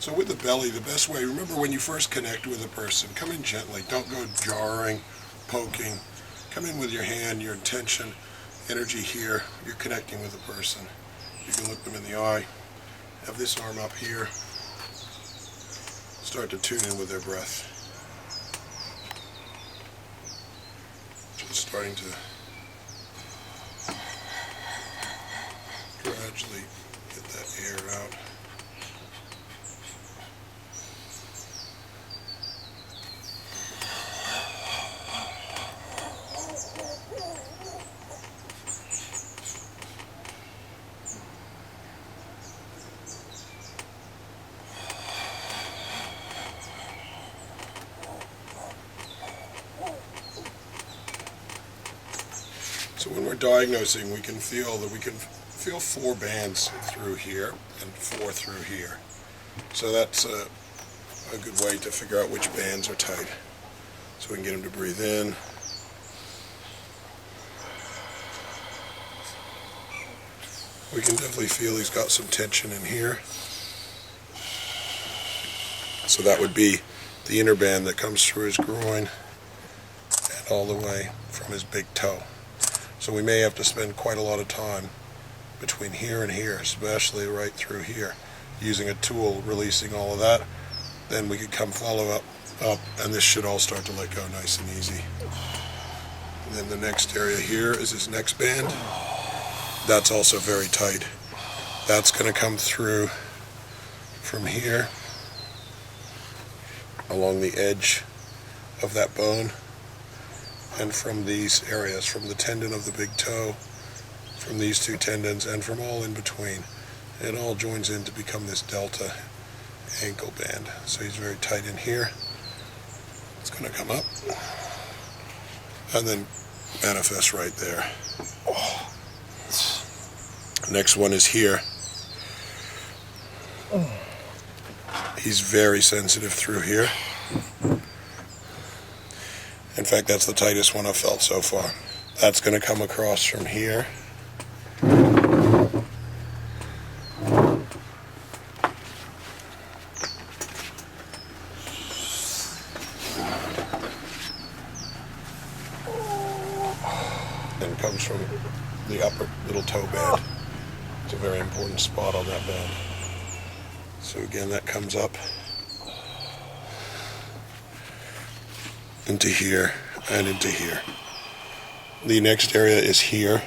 So with the belly, the best way, remember when you first connect with a person, come in gently, don't go jarring, poking. Come in with your hand, your intention, energy here. You're connecting with the person. You can look them in the eye, have this arm up here, start to tune in with their breath. Just starting to gradually get that air out. So when we're diagnosing, we can feel 4 bands through here and 4 through here. So that's a good way to figure out which bands are tight. So we can get him to breathe in. We can definitely feel he's got some tension in here. So that would be the inner band that comes through his groin and all the way from his big toe. So we may have to spend quite a lot of time between here and here, especially right through here, using a tool, releasing all of that. Then we could come follow up, and this should all start to let go nice and easy. And then the next area here is his next band. That's also very tight. That's going to come through from here, along the edge of that bone, and from these areas, from the tendon of the big toe, from these 2 tendons, and from all in between. It all joins in to become this delta ankle band. So he's very tight in here. It's going to come up and then manifest right there. Next one is here. He's very sensitive through here. In fact, that's the tightest one I've felt so far. That's going to come across from here. And comes from the upper little toe band. It's a very important spot on that band. So again, that comes up into here and into here. The next area is here,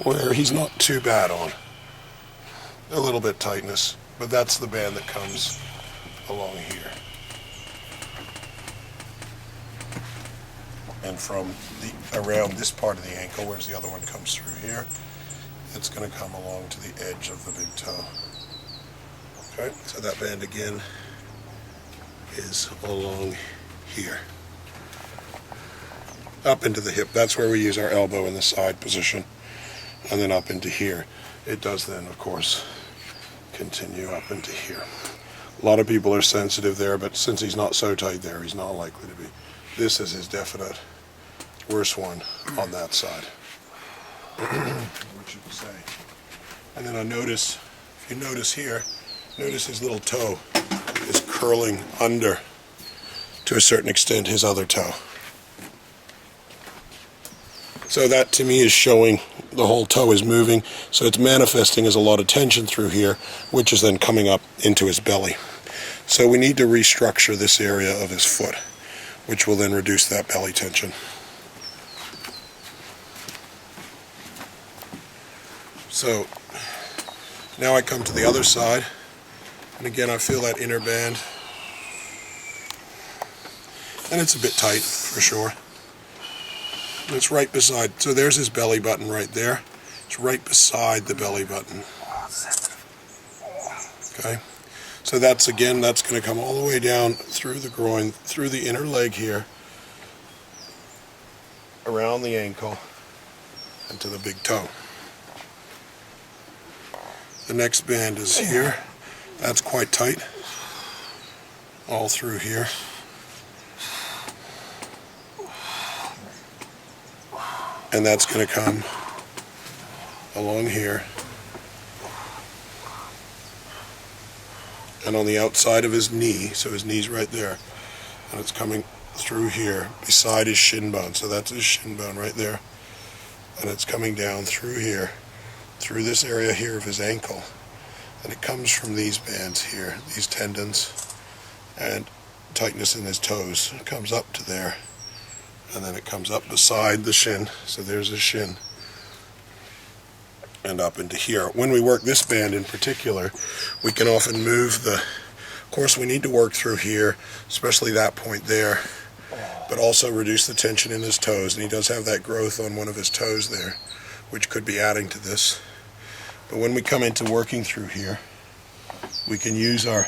where he's not too bad on. A little bit tightness, but that's the band that comes along here. And from around this part of the ankle, whereas the other one comes through here, it's going to come along to the edge of the big toe. Okay, so that band again is along here. Up into the hip, that's where we use our elbow in the side position, and then up into here. It does then, of course, continue up into here. A lot of people are sensitive there, but since he's not so tight there, he's not likely to be. This is his definite worst one on that side. What you can say. And then if you notice here, notice his little toe is curling under, to a certain extent, his other toe. So that to me is showing the whole toe is moving, so it's manifesting as a lot of tension through here, which is then coming up into his belly. So we need to restructure this area of his foot, which will then reduce that belly tension. So now I come to the other side, and again I feel that inner band, and it's a bit tight for sure. And it's right beside, so there's his belly button right there. It's right beside the belly button. Okay, so that's going to come all the way down through the groin, through the inner leg here, around the ankle, and to the big toe. The next band is here. That's quite tight, all through here. And that's going to come along here and on the outside of his knee, so his knee's right there, and it's coming through here beside his shin bone, so that's his shin bone right there, and it's coming down through here, through this area here of his ankle, and it comes from these bands here, these tendons, and tightness in his toes. It comes up to there, and then it comes up beside the shin, so there's his shin, and up into here. When we work this band in particular, we can often move the, of course we need to work through here, especially that point there, but also reduce the tension in his toes, and he does have that growth on one of his toes there, which could be adding to this. But when we come into working through here, we can use our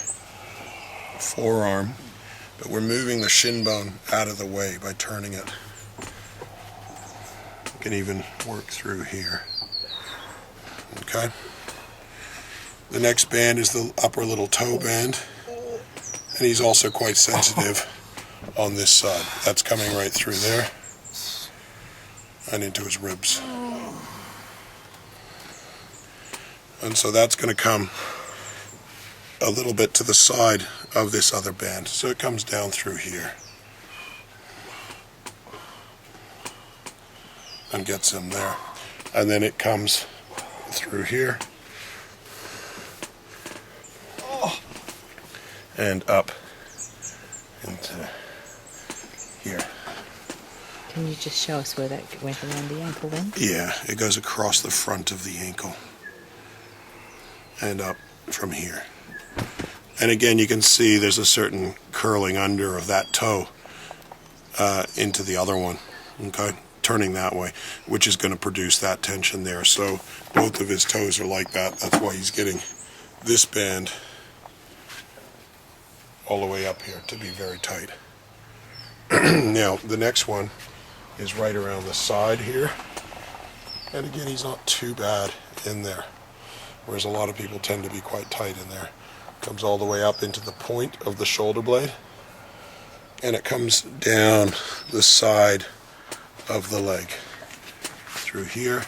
forearm, but we're moving the shin bone out of the way by turning it. We can even work through here. Okay. The next band is the upper little toe band, and he's also quite sensitive on this side. That's coming right through there and into his ribs. And so that's going to come a little bit to the side of this other band. So it comes down through here and gets him there. And then it comes through here and up into here. Can you just show us where that went around the ankle then? Yeah, it goes across the front of the ankle and up from here. And again, you can see there's a certain curling under of that toe into the other one, okay? Turning that way, which is going to produce that tension there. So both of his toes are like that. That's why he's getting this band all the way up here to be very tight. Now, the next one is right around the side here. And again, he's not too bad in there, whereas a lot of people tend to be quite tight in there. Comes all the way up into the point of the shoulder blade, and it comes down the side of the leg through here,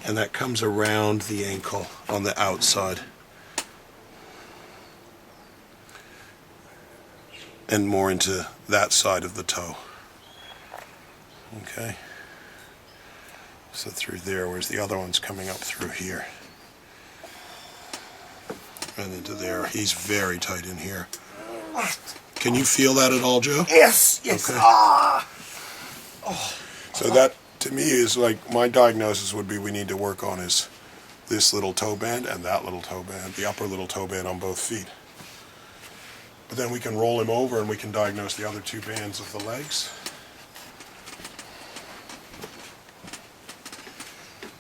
and that comes around the ankle on the outside and more into that side of the toe. Okay, so through there, whereas the other one's coming up through here and into there. He's very tight in here. Can you feel that at all, Joe? Yes, yes. Okay. Oh. So that, to me, is like, my diagnosis would be we need to work on is this little toe band and that little toe band, the upper little toe band on both feet. But then we can roll him over and we can diagnose the other two bands of the legs.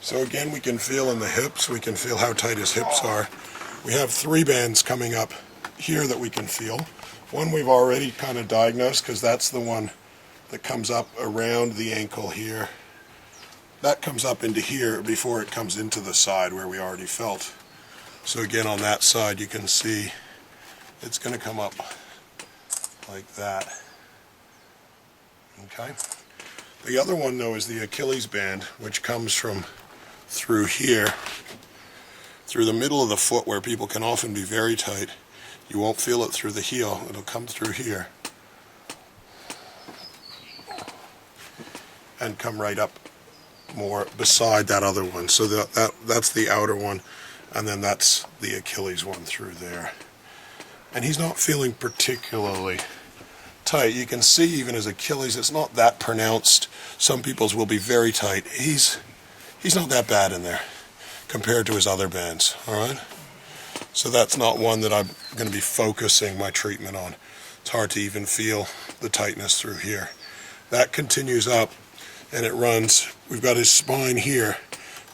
So again, we can feel in the hips, we can feel how tight his hips are. We have three bands coming up here that we can feel. One we've already kind of diagnosed because that's the one that comes up around the ankle here. That comes up into here before it comes into the side where we already felt. So again, on that side you can see it's going to come up like that. Okay. The other one though is the Achilles band, which comes from through here, through the middle of the foot where people can often be very tight. You won't feel it through the heel, it'll come through here and come right up more beside that other one. So that's the outer one, and then that's the Achilles one through there. And he's not feeling particularly tight. You can see even his Achilles, it's not that pronounced. Some people's will be very tight. He's not that bad in there compared to his other bands, all right? So that's not one that I'm going to be focusing my treatment on. It's hard to even feel the tightness through here. That continues up and it runs. We've got his spine here.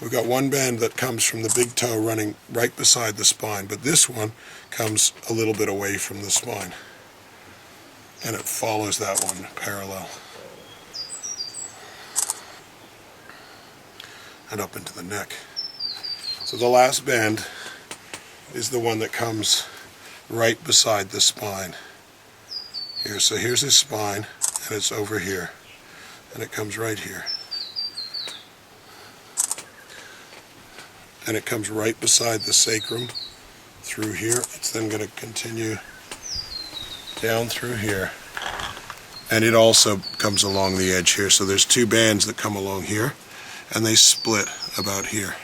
We've got one band that comes from the big toe running right beside the spine, but this one comes a little bit away from the spine. And it follows that one parallel. And up into the neck. So the last band is the one that comes right beside the spine. Here, so here's his spine, and it's over here. And it comes right here. And it comes right beside the sacrum through here. It's then going to continue down through here. And it also comes along the edge here. So there's two bands that come along here, and they split about here.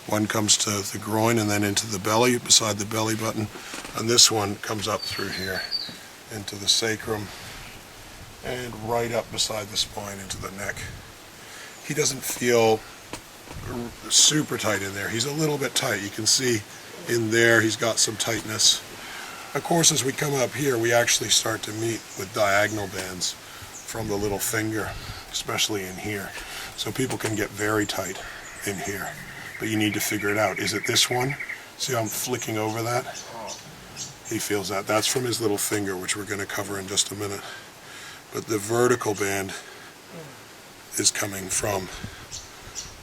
One comes to the groin and then into the belly, beside the belly button, and this one comes up through here into the sacrum and right up beside the spine into the neck. He doesn't feel super tight in there. He's a little bit tight. You can see in there he's got some tightness. Of course, as we come up here, we actually start to meet with diagonal bands from the little finger, especially in here. So people can get very tight in here. But you need to figure it out. Is it this one? See how I'm flicking over that? He feels that. That's from his little finger, which we're going to cover in just a minute. But the vertical band is coming from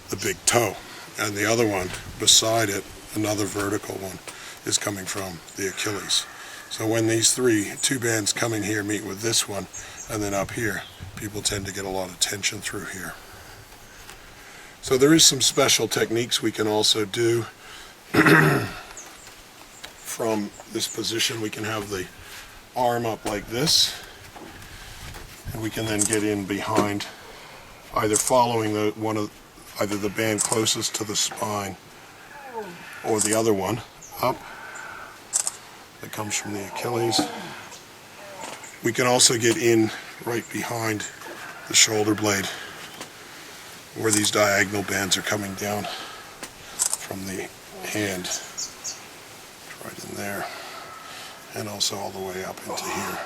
the big toe. And the other one, beside it, another vertical one, is coming from the Achilles. So when these two bands coming here meet with this one, and then up here, people tend to get a lot of tension through here. So there is some special techniques we can also do from this position. We can have the arm up like this, and we can then get in behind, either following either the band closest to the spine or the other one up that comes from the Achilles. We can also get in right behind the shoulder blade, where these diagonal bands are coming down from the hand, right in there, and also all the way up into here.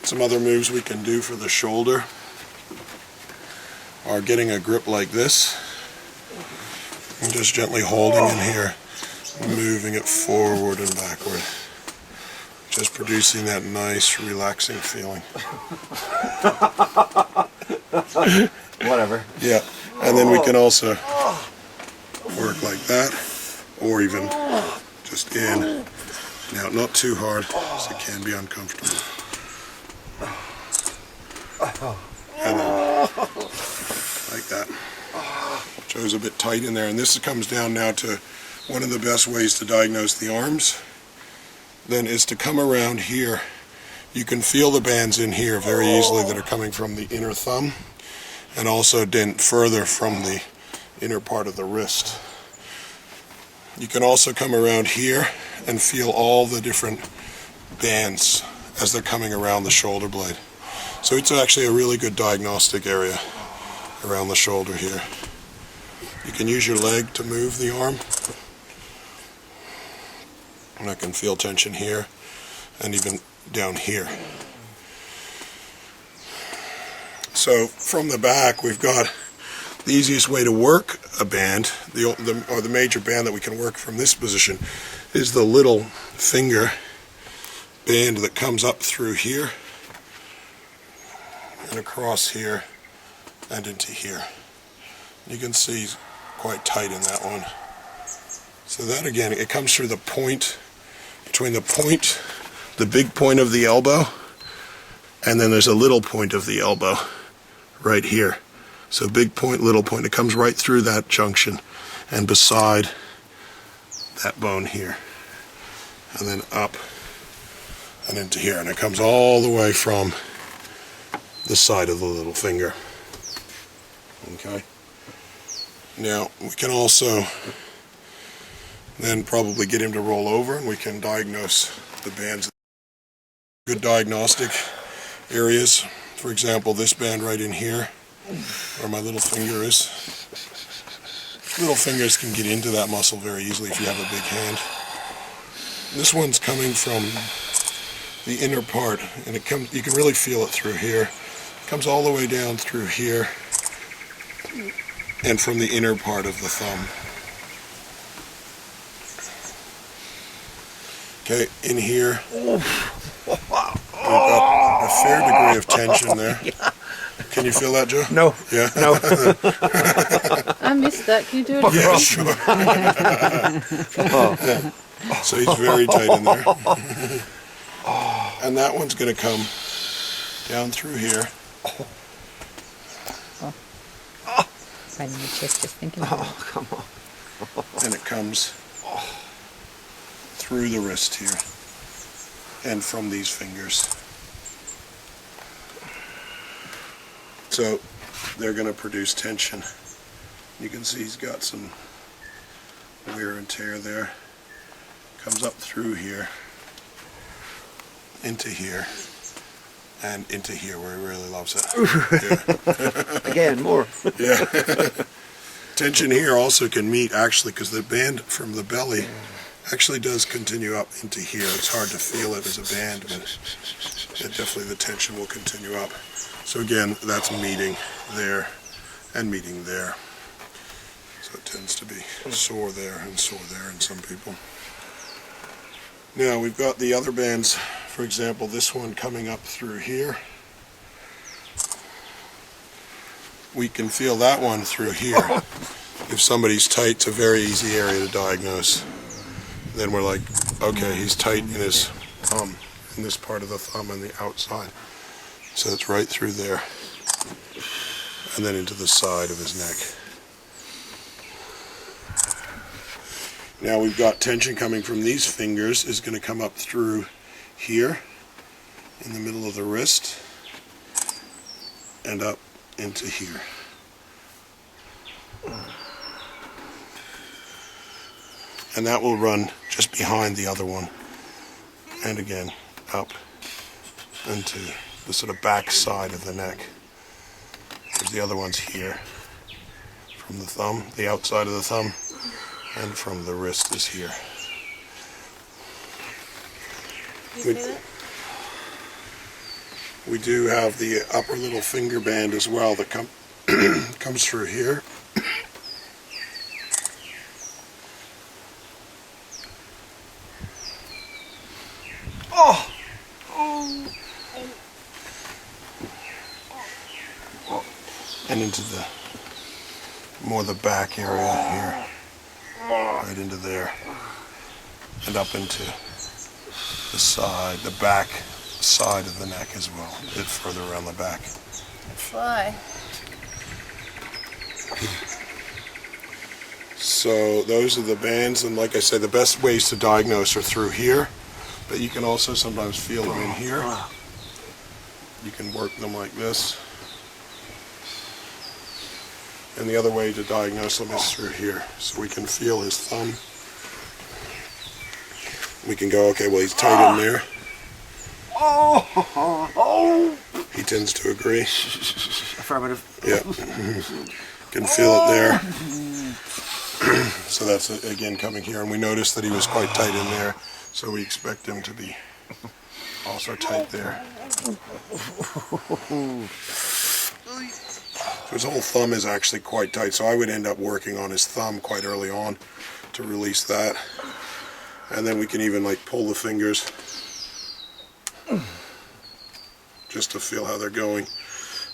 Some other moves we can do for the shoulder are getting a grip like this, and just gently holding in here, moving it forward and backward, just producing that nice relaxing feeling. Whatever. Yeah, and then we can also work like that, or even just in. Now, not too hard, because it can be uncomfortable. And then, like that. Joe's a bit tight in there, and this comes down now to one of the best ways to diagnose the arms, then is to come around here. You can feel the bands in here very easily that are coming from the inner thumb, and also dent further from the inner part of the wrist. You can also come around here and feel all the different bands as they're coming around the shoulder blade. So it's actually a really good diagnostic area around the shoulder here. You can use your leg to move the arm, and I can feel tension here and even down here. So from the back, we've got the easiest way to work a band, or the major band that we can work from this position, is the little finger band that comes up through here and across here and into here. You can see he's quite tight in that one. So that again, it comes through the point, between the point, the big point of the elbow, and then there's a little point of the elbow right here. So big point, little point, it comes right through that junction and beside that bone here, and then up and into here, and it comes all the way from the side of the little finger. Okay. Now we can also then probably get him to roll over, and we can diagnose the bands. Good diagnostic areas, for example, this band right in here, where my little finger is. Little fingers can get into that muscle very easily if you have a big hand. This one's coming from the inner part, and you can really feel it through here. It comes all the way down through here, and from the inner part of the thumb. Okay, in here, we've got a fair degree of tension there. Can you feel that, Joe? No. Yeah? No. I missed that. Can you do it again? Yeah, sure. Yeah. So he's very tight in there. And that one's going to come down through here. Right in the chest, just thinking about it. Come on. And it comes through the wrist here and from these fingers. So they're going to produce tension. You can see he's got some wear and tear there. Comes up through here, into here, and into here where he really loves it. Yeah. Again, more. Yeah. Tension here also can meet, actually, because the band from the belly actually does continue up into here. It's hard to feel it as a band, but definitely the tension will continue up. So again, that's meeting there and meeting there. So it tends to be sore there and sore there in some people. Now we've got the other bands, for example, this one coming up through here. We can feel that one through here. If somebody's tight, it's a very easy area to diagnose. Then we're like, okay, he's tight in his thumb, in this part of the thumb on the outside. So it's right through there, and then into the side of his neck. Now we've got tension coming from these fingers is going to come up through here, in the middle of the wrist, and up into here. And that will run just behind the other one, and again up into the sort of back side of the neck. There's the other one's here, from the thumb, the outside of the thumb, and from the wrist is here. We do have the upper little finger band as well that comes through here. Oh! And into the more the back area here, right into there, and up into the side, the back side of the neck as well, a bit further around the back. Fly. So those are the bands, and like I said, the best ways to diagnose are through here, but you can also sometimes feel them in here. You can work them like this. And the other way to diagnose them is through here. So we can feel his thumb. We can go, okay, well, he's tight in there. He tends to agree. Affirmative. Yeah. Can feel it there. So that's, again, coming here. And we noticed that he was quite tight in there. So we expect him to be also tight there. His whole thumb is actually quite tight, so I would end up working on his thumb quite early on to release that. And then we can even like pull the fingers just to feel how they're going.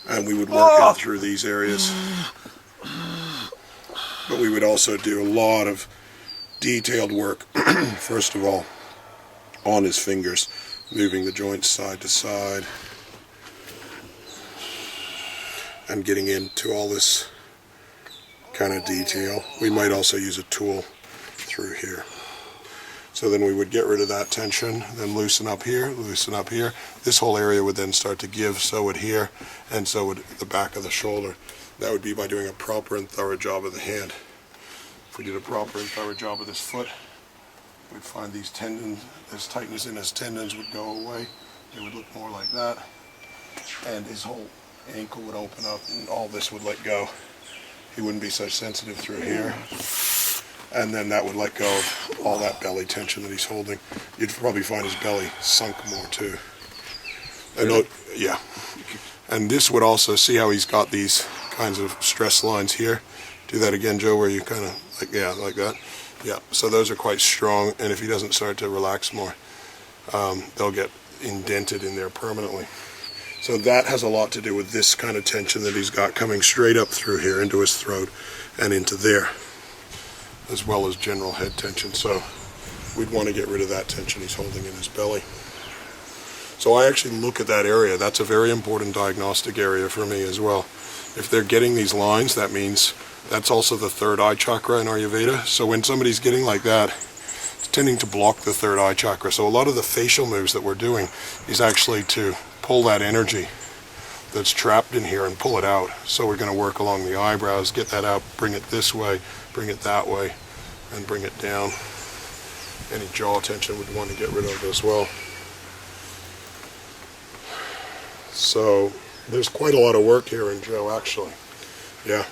And we would work in through these areas. But we would also do a lot of detailed work, first of all, on his fingers, moving the joints side to side, and getting into all this kind of detail. We might also use a tool through here. So then we would get rid of that tension, then loosen up here, loosen up here. This whole area would then start to give, so would here, and so would the back of the shoulder. That would be by doing a proper and thorough job of the hand. If we did a proper and thorough job of this foot, we'd find these tendons, this tightness in his tendons would go away. It would look more like that, and his whole ankle would open up and all this would let go. He wouldn't be so sensitive through here. And then that would let go of all that belly tension that he's holding. You'd probably find his belly sunk more too. And, yeah. And this would also, see how he's got these kinds of stress lines here? Do that again, Joe, where you kind of, like, yeah, like that. Yeah, so those are quite strong, and if he doesn't start to relax more, they'll get indented in there permanently. So that has a lot to do with this kind of tension that he's got coming straight up through here into his throat and into there, as well as general head tension. So we'd want to get rid of that tension he's holding in his belly. So I actually look at that area. That's a very important diagnostic area for me as well. If they're getting these lines, that means that's also the third eye chakra in Ayurveda. So when somebody's getting like that, it's tending to block the third eye chakra. So a lot of the facial moves that we're doing is actually to pull that energy that's trapped in here and pull it out. So we're going to work along the eyebrows, get that out, bring it this way, bring it that way, and bring it down. Any jaw tension we'd want to get rid of as well. So there's quite a lot of work here in Joe, actually. Yeah.